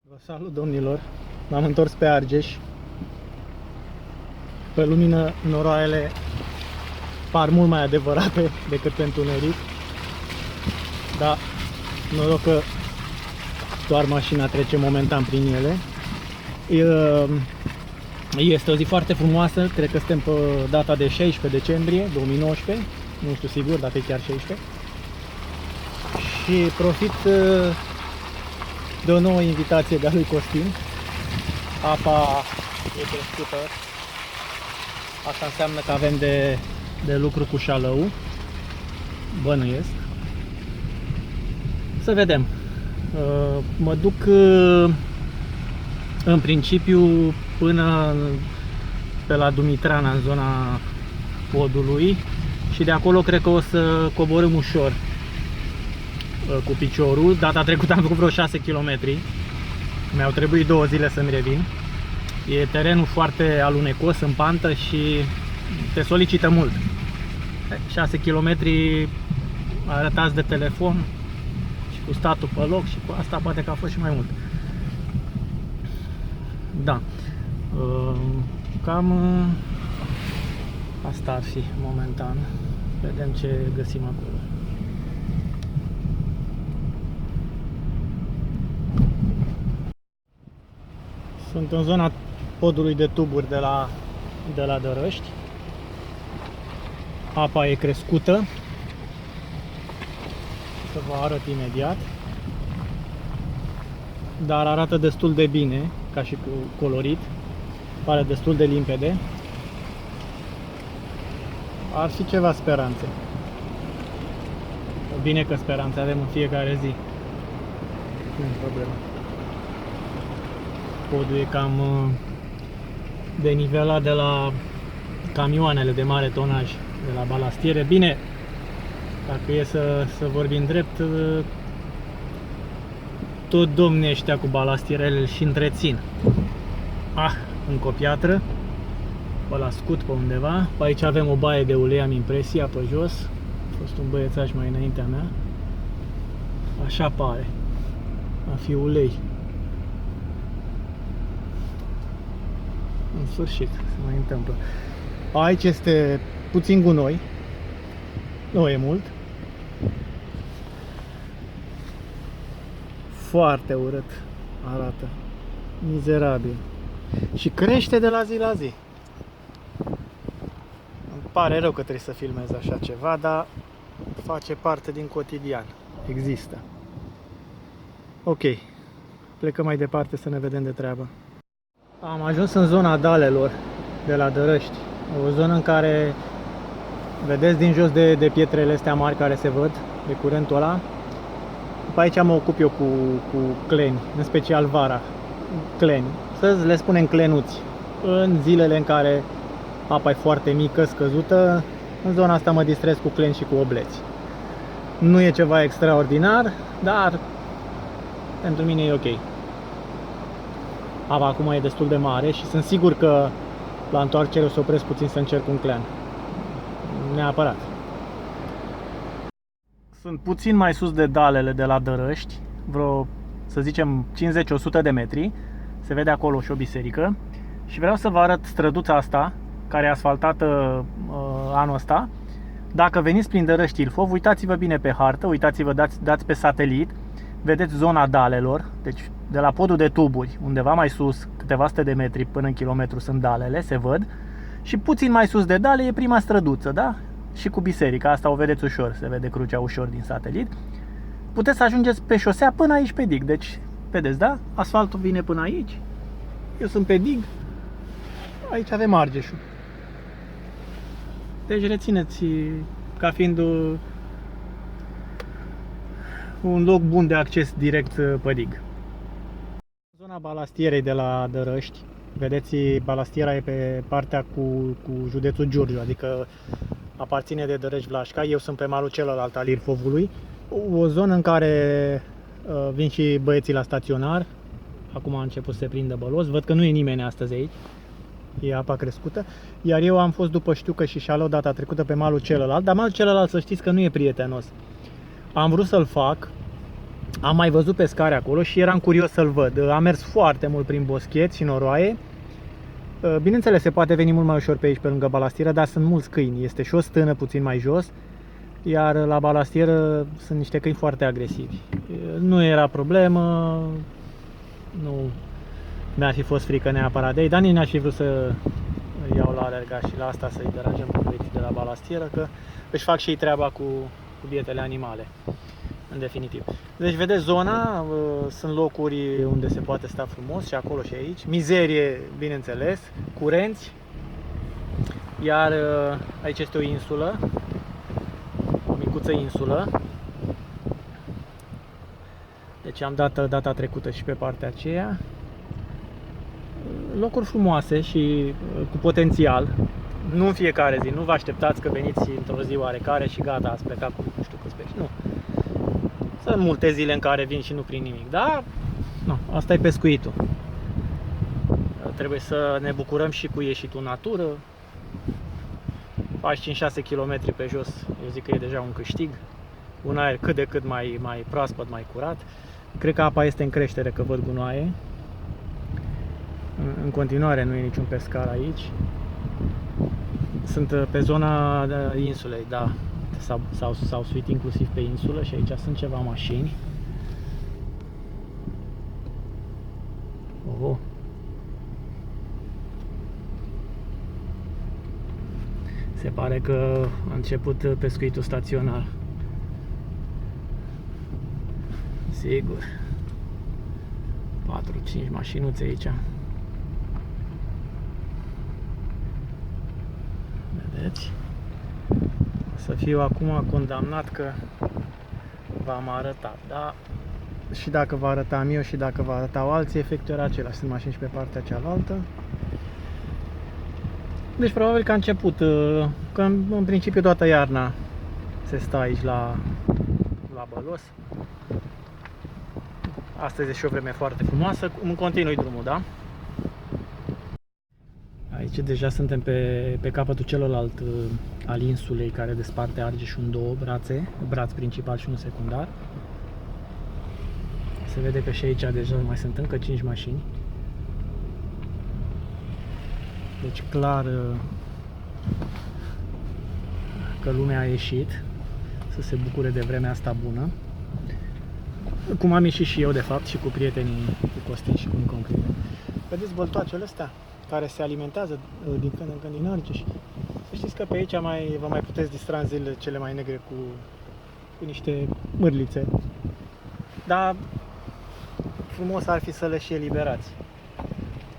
Vă salut, domnilor! M-am întors pe Argeș. Pe lumină, noroaiele par mult mai adevărate decât pe întuneric. Dar noroc că doar mașina trece momentan prin ele. Este o zi foarte frumoasă, cred că suntem pe data de 16 decembrie 2019, nu știu sigur dacă e chiar 16. Și profit de o nouă invitație de-a lui Costin. Apa e crescută. Asta înseamnă că avem de lucru cu șalău. Bănuiesc. Să vedem. Mă duc în principiu până pe la Dumitrana, în zona podului, și de acolo cred că o să coborâm ușor cu piciorul. Data trecută am făcut vreo 6 km. Mi-au trebuit 2 zile să-mi revin. E terenul foarte alunecos, în pantă, și te solicită mult. 6 km arătați de telefon și cu statul pe loc, și cu asta poate că a fost și mai mult. Da. Cam asta ar fi momentan. Vedem ce găsim acolo. Sunt în zona podului de tuburi de la Dărăști. Apa e crescută. Să vă arăt imediat. Dar arată destul de bine, ca și cu colorit. Pare destul de limpede. Ar fi ceva speranțe. Bine că speranțe avem în fiecare zi. Nu e problemă. Podul e cam denivelat de la camioanele de mare tonaj, de la balastiere. Bine, dacă e să vorbim drept, tot domnii ăștia cu balastierele și întrețin. Încă o piatră, pe la scut pe undeva. Pe aici avem o baie de ulei, am impresia, pe jos. A fost un băiețaș mai înaintea mea. Așa pare a fi ulei. În sfârșit, se mai întâmplă. Aici este puțin gunoi. Nu e mult. Foarte urât arată. Mizerabil. Și crește de la zi la zi. Îmi pare rău că trebuie să filmez așa ceva, dar face parte din cotidian. Există. Ok. Plecăm mai departe să ne vedem de treabă. Am ajuns în zona Dalelor de la Dărăști. O zonă în care vedeți din jos de pietrele astea mari care se văd, de curentul ăla. După aici mă ocup eu cu cleni, în special vara. Cleni. Să le spunem clenuți. În zilele în care apa e foarte mică, scăzută, în zona asta mă distrez cu cleni și cu obleți. Nu e ceva extraordinar, dar pentru mine e ok. Apa acum e destul de mare și sunt sigur că la întoarcere o să opresc puțin să încerc un clean. Neapărat. Sunt puțin mai sus de Dalele de la Dărăști, vreo, să zicem, 50-100 de metri. Se vede acolo și o biserică. Și vreau să vă arăt străduța asta, care e asfaltată anul ăsta. Dacă veniți prin Dărăști Ilfov, uitați-vă bine pe hartă, uitați-vă, dați pe satelit, vedeți zona Dalelor, deci de la podul de tuburi, undeva mai sus, câteva sute de metri până în kilometru sunt Dalele, se văd. Și puțin mai sus de Dale e prima străduță, da? Și cu biserica, asta o vedeți ușor, se vede crucea ușor din satelit. Puteți să ajungeți pe șosea până aici pe dig, deci, vedeți, da? Asfaltul vine până aici, eu sunt pe dig, aici avem Argeșul. Deci rețineți ca fiind un loc bun de acces direct pe dig. Zona balastierei de la Dărăști, vedeți, balastiera e pe partea cu județul Giurgiu, adică aparține de Dărăști Vlașca. Eu sunt pe malul celălalt al Ilfovului. O zonă în care vin și băieții la staționar. Acum a început să se prindă bălos. Văd că nu e nimeni astăzi aici. E apa crescută. Iar eu am fost după Știucă și Șalău data trecută pe malul celălalt. Dar malul celălalt, să știți că nu e prietenos. Am vrut să-l fac Am mai văzut pescare acolo și eram curios să-l văd. Am mers foarte mult prin boschet și noroaie. Bineînțeles, se poate veni mult mai ușor pe aici, pe lângă balastieră, dar sunt mulți câini. Este și o stână puțin mai jos, iar la balastieră sunt niște câini foarte agresivi. Nu era problemă, nu mi-ar fi fost frică neapărat de ei, dar nici n-aș fi vrut să iau la alergat și la asta să-i deranjăm cu băieții de la balastieră, că își fac și ei treaba cu bietele animale, în definitiv. Deci vedeți zona, sunt locuri unde se poate sta frumos și acolo și aici, mizerie bineînțeles, curenți, iar aici este o insulă, o micuță insulă. Deci am dat data trecută și pe partea aceea. Locuri frumoase și cu potențial. Nu în fiecare zi, nu vă așteptați că veniți într-o zi oarecare și gata, ați plecat cu nu știu câți pești. Nu. Sunt multe zile în care vin și nu prind nimic, dar nu, asta e pescuitul. Trebuie să ne bucurăm și cu ieșitul în natură. Faci 5-6 km pe jos, eu zic că e deja un câștig. Un aer cât de cât mai proaspăt, mai curat. Cred că apa este în creștere, că văd gunoaie. În continuare nu e niciun pescar aici. Sunt pe zona insulei, da. S-au suit inclusiv pe insulă și aici sunt ceva mașini. Oh. Se pare că a început pescuitul staționar. Sigur. 4-5 mașinuțe aici. Vedeți? Să fiu acum condamnat că v-am arătat, da? Și dacă vă arătam eu și dacă vă arătau alții, efectul era același. Sunt mașini și pe partea cealaltă. Deci probabil că a început, că în principiu toată iarna se stă aici la Bălos. Astăzi e și o vreme foarte frumoasă, îmi continui drumul, da? Aici deja suntem pe capătul celălalt al insulei care desparte Argeșul în două brațe, braț principal și unul secundar. Se vede că și aici deja mai sunt încă 5 mașini. Deci clar că lumea a ieșit să se bucure de vremea asta bună. Cum am ieșit și eu de fapt și cu prietenii, cu Costin și cu Niconcrive. Vedeți băltoacele astea care se alimentează din când în când din Argeș. Să știți că pe aici vă mai puteți distra în zilele cele mai negre cu niște mârlițe. Dar frumos ar fi să le și eliberați.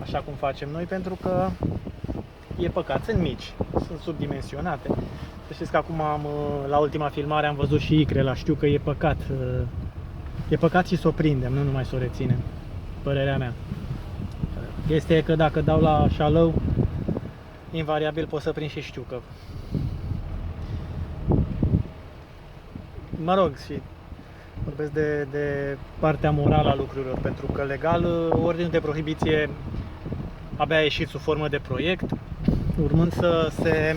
Așa cum facem noi, pentru că e păcat, sunt mici, sunt subdimensionate. Să știți că acum la ultima filmare am văzut și icre, știu că e păcat. E păcat și să o prindem, nu numai să o reținem. Părerea mea. Chestia e că dacă dau la șalău, invariabil pot să prind și știucă. Mă rog, și vorbesc de partea morală a lucrurilor, pentru că legal ordinul de prohibiție abia a ieșit sub formă de proiect, urmând să se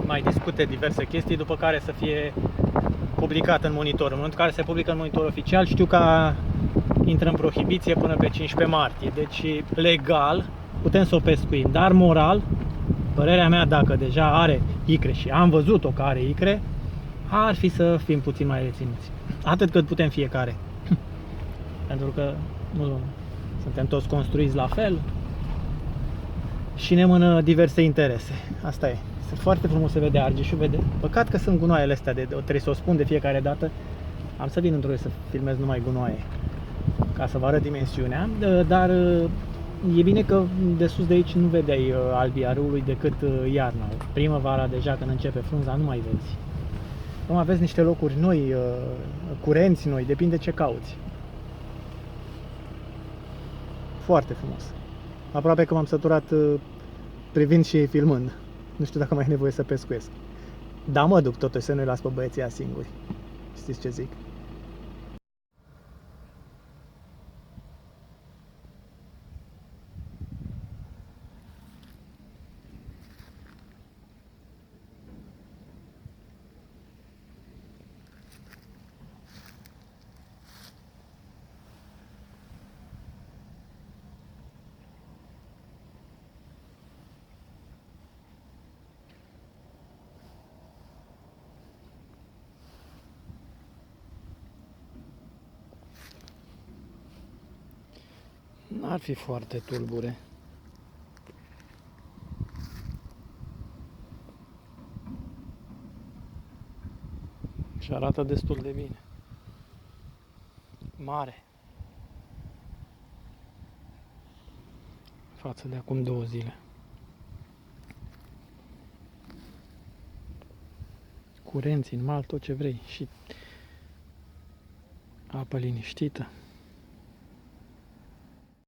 mai discute diverse chestii, după care să fie publicat în monitor. În momentul în care se publică în monitor oficial, știu că intră în prohibiție până pe 15 martie. Deci legal putem să o pescuim, dar moral, părerea mea, dacă deja are icre și am văzut-o că are icre, ar fi să fim puțin mai reținuți. Atât cât putem fiecare. Pentru că nu suntem toți construiți la fel și ne mână diverse interese. Asta e. Foarte frumos se vede Argeșul, vede. Păcat că sunt gunoaiele astea, trebuie să o spun de fiecare dată. Am să vin într-o zi să filmez numai gunoaie, ca să vă arăt dimensiunea, dar e bine că de sus de aici nu vedeai albia râului decât iarna. Primăvara deja, când începe frunza, nu mai vezi. Acum aveți niște locuri noi, curenți noi, depinde ce cauți. Foarte frumos. Aproape că m-am săturat privind și filmând. Nu știu dacă mai e nevoie să pescuiesc. Dar mă duc totuși să nu-i las pe băieții singuri. Știți ce zic? N-ar fi foarte tulbure. Și arată destul de bine. Mare. Față de acum 2 zile. Curenți în mal, tot ce vrei. Și apă liniștită.